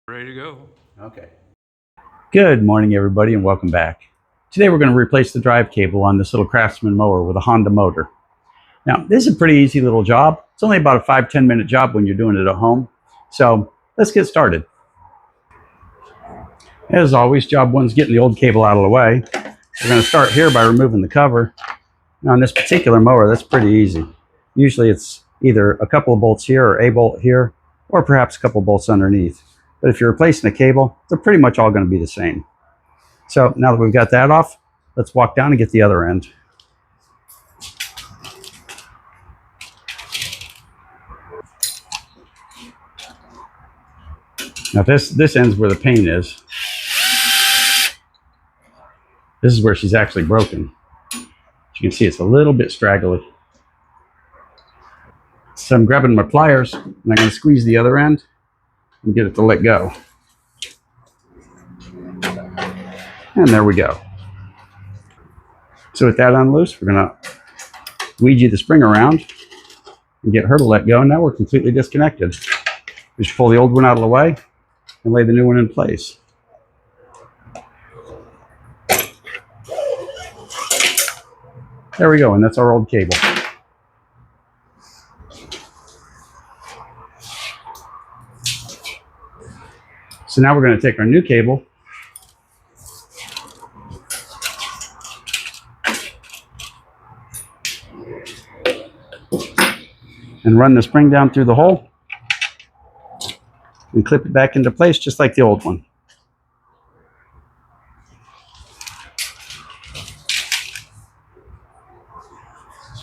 Ready to go. Okay. Good morning, everybody, and welcome back. Today we're going to replace the drive cable on this little Craftsman mower with a Honda motor. Now, this is a pretty easy little job. It's only about a 5-10 minute job when you're doing it at home. So let's get started. As always, job one's getting the old cable out of the way. We're going to start here by removing the cover. Now, on this particular mower, that's pretty easy. Usually it's either a couple of bolts here or a bolt here, or perhaps a couple of bolts underneath. But if you're replacing a cable, they're pretty much all going to be the same. So now that we've got that off, let's walk down and get the other end. Now this end's where the pain is. This is where she's actually broken. As you can see, it's a little bit straggly. So I'm grabbing my pliers and I'm going to squeeze the other end and get it to let go. And there we go. So with that unloosed, we're going to ouija the spring around and get her to let go. And now we're completely disconnected. Just pull the old one out of the way and lay the new one in place. There we go, and that's our old cable. So now we're going to take our new cable and run the spring down through the hole and clip it back into place just like the old one.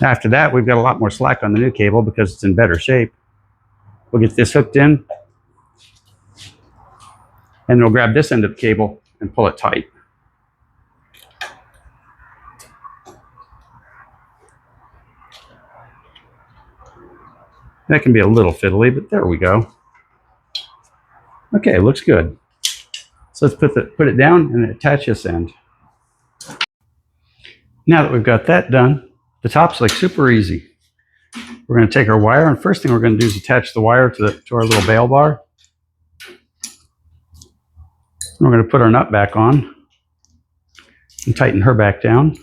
After that, we've got a lot more slack on the new cable because it's in better shape. We'll get this hooked in, and we'll grab this end of the cable and pull it tight. That can be a little fiddly, but there we go. Okay, looks good. So let's put it down and attach this end. Now that we've got that done, the top's like super easy. We're going to take our wire, and first thing we're going to do is attach the wire to our little bail bar. And we're going to put our nut back on and tighten her back down.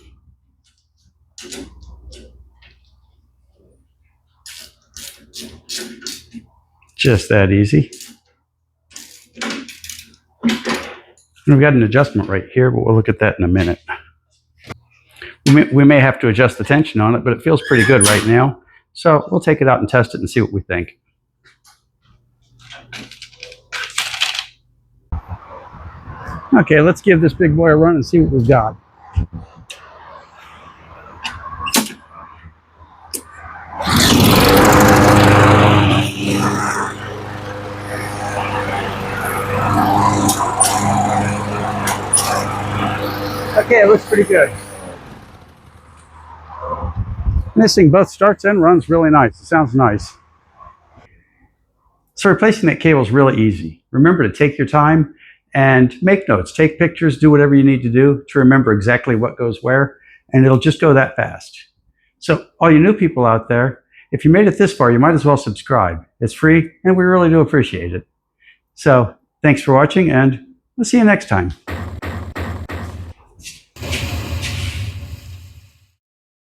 Just that easy. And we've got an adjustment right here, but we'll look at that in a minute. We may have to adjust the tension on it, but it feels pretty good right now. So we'll take it out and test it and see what we think. Okay, let's give this big boy a run and see what we've got. Okay, it looks pretty good. This thing both starts and runs really nice. It sounds nice. So replacing that cable is really easy. Remember to take your time and make notes, take pictures, do whatever you need to do to remember exactly what goes where, and it'll just go that fast. So all you new people out there, if you made it this far, you might as well subscribe. It's free, and we really do appreciate it. So thanks for watching, and we'll see you next time.